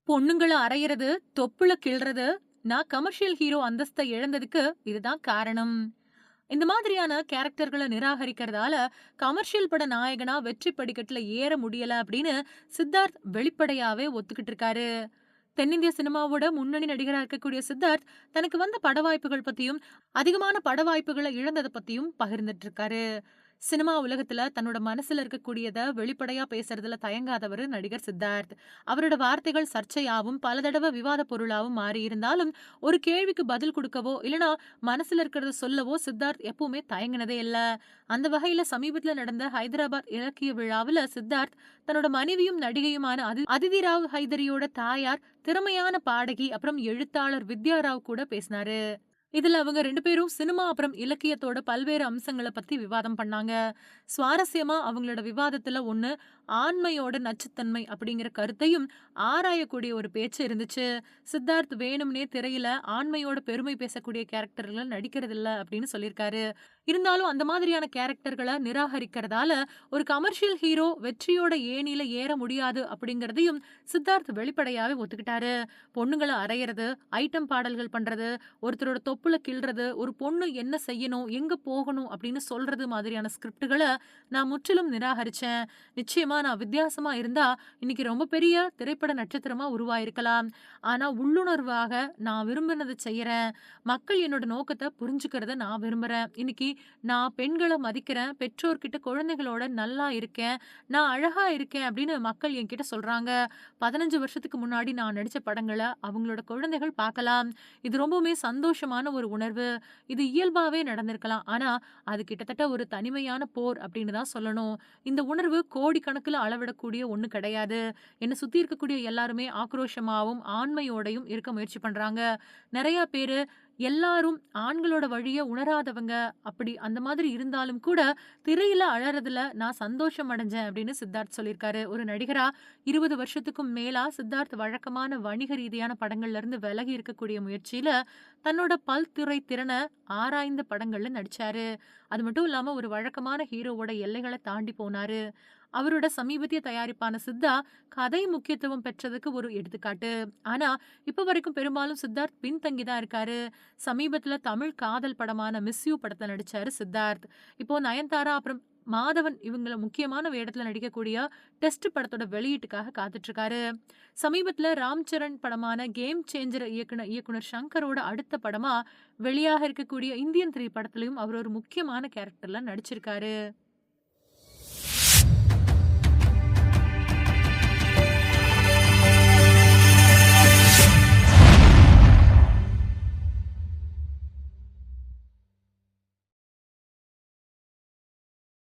பொண்ணுங்கள அறையறது, தொப்புள கிள்றது, நான் commercial hero அந்தஸ்த இழந்ததுக்கு இதுதான் காரணம். இந்த மாதிரியான கேரக்டர்கள நிராகரிக்கிறதால, கமர்ஷியல் பட நாயகனா வெற்றி படிக்கட்டுல ஏற முடியல அப்படின்னு சித்தார்த் வெளிப்படையாவே ஒத்துக்கிட்டு இருக்காரு. தென்னிந்திய சினிமாவோட முன்னணி நடிகரா இருக்கக்கூடிய சித்தார்த், தனக்கு வந்த பட வாய்ப்புகள் பத்தியும், அதிகமான பட வாய்ப்புகள இழந்தத பத்தியும் பகிர்ந்துட்டு இருக்காரு. சினிமா உலகத்துல தன்னோட மனசுல இருக்கக்கூடியத வெளிப்படையா பேசுறதுல தயங்காதவரு நடிகர் சித்தார்த். அவரோட வார்த்தைகள் சர்ச்சையாவும், பல தடவ விவாத பொருளாவும் மாறி இருந்தாலும், ஒரு கேள்விக்கு பதில் குடுக்கவோ, இல்லனா மனசுல இருக்கிறத சொல்லவோ சித்தார்த் எப்பவுமே தயங்குனதே இல்ல. அந்த வகையில சமீபத்துல நடந்த ஹைதராபாத் இலக்கிய விழாவுல சித்தார்த் தன்னோட மனைவியும் நடிகையுமான அதிதி ராவ் ஹைதரியோட தாயார், திறமையான பாடகி, அப்புறம் எழுத்தாளர் வித்யா ராவ் கூட பேசினாரு. இதுல அவங்க 2 பேரும் சினிமா அப்புறம் இலக்கியத்தோட பல்வேறு அம்சங்கள பத்தி விவாதம் பண்ணாங்க. சுவாரஸ்யமா அவங்களோட விவாதத்துல ஒண்ணு, ஆண்மையோட நச்சுத்தன்மை அப்படிங்கிற கருத்தையும் ஆராயக்கூடிய ஒரு பேச்சு இருந்துச்சு. சித்தார்த் வேணும்னே திரையில ஆண்மையோட பெருமை பேசக்கூடிய கேரக்டர்கள நடிக்கிறதில்ல அப்படின்னு சொல்லியிருக்காரு. இருந்தாலும் அந்த மாதிரியான கேரக்டர்கள நிராகரிக்கிறதால, ஒரு கமர்ஷியல் ஹீரோ வெற்றியோட ஏணியில ஏற முடியாது அப்படிங்கிறதையும் சித்தார்த் வெளிப்படையாவே ஒத்துக்கிட்டாரு. பொண்ணுங்கள அறையறது, ஐட்டம் பாடல்கள் பண்றது, ஒருத்தரோட தொப்புல கிள்றது, ஒரு பொண்ணு என்ன செய்யணும், எங்க போகணும் அப்படின்னு சொல்றது மாதிரியான ஸ்கிரிப்டுகள நான் முற்றிலும் நிராகரிச்சேன். நிச்சயமா நான் வித்தியாசமா இருந்தா, இன்னைக்கு ரொம்ப பெரிய திரைப்பட நட்சத்திரமா உருவாயிருக்கலாம். ஆனா உள்ளுணர்வாக நான் விரும்பினத செய்யறேன். மக்கள் என்னோட நோக்கத்த புரிஞ்சுக்கிறத நான் விரும்புறேன். இன்னைக்கு நான் பெண்கள மதிக்கிறேன். பெற்றோர்கிட்ட குழந்தைகளோட நல்லா இருக்கேன். நான் அழகா இருக்கேன் அப்படின்னு மக்கள் என்கிட்ட சொல்றாங்க. 15 வருஷத்துக்கு முன்னாடி நான் நடிச்ச படங்கள அவங்களோட குழந்தைகள் பார்க்கலாம். இது ரொம்பவுமே சந்தோஷமான ஒரு உணர்வு. இது இயல்பாவே நடந்திருக்கலாம். ஆனா, அது கிட்டத்தட்ட ஒரு தனிமையான போர் அப்படின்னு தான் சொல்லணும். இந்த உணர்வு கோடிக்கணக்குல அளவிடக்கூடிய ஒண்ணு கிடையாது. என்ன சுத்தி இருக்கக்கூடிய எல்லாருமே ஆக்ரோஷமாவும், ஆண்மையோடையும் இருக்க முயற்சி பண்றாங்க. நெறைய பேரு எல்லாரும் ஆண்களோட வழிய உணராதவங்க, அப்படி அந்த மாதிரி இருந்தாலும் கூட, திரையில அழறதுல நான் சந்தோஷம் அடைஞ்சேன் அப்படின்னு சித்தார்த் சொல்லியிருக்காரு. ஒரு நடிகரா 20 வருஷத்துக்கும் மேலா சித்தார்த் வழக்கமான வணிக ரீதியான படங்கள்ல இருந்து விலகி இருக்கக்கூடிய முயற்சியில, தன்னோட பல்துறை திறன ஆராய்ந்த படங்கள்ல நடிச்சாரு. அது மட்டும் இல்லாம ஒரு வழக்கமான ஹீரோவோட எல்லைகள தாண்டி போனாரு. அவரோட சமீபத்திய தயாரிப்பான சித்தா, கதை முக்கியத்துவம் பெற்றதுக்கு ஒரு எடுத்துக்காட்டு. ஆனா, இப்ப வரைக்கும் பெரும்பாலும் சித்தார்த் பின்தங்கி தான் இருக்காரு. சமீபத்துல தமிழ் காதல் படமான மிஸ் யூ படத்துல நடிச்சாரு சித்தார்த். இப்போ நயன்தாரா அப்புறம் மாதவன் இவங்கள முக்கியமான வேடத்துல நடிக்கக்கூடிய டெஸ்ட் படத்தோட வெளியீட்டுக்காக காத்துட்டு இருக்காரு. சமீபத்துல ராம் சரண் படமான கேம் சேஞ்சர் இயக்குனர் சங்கரோட அடுத்த படமா வெளியாக இருக்கக்கூடிய இந்தியன் 3 படத்திலயும் அவர் ஒரு முக்கியமான கேரக்டர்ல நடிச்சிருக்காரு.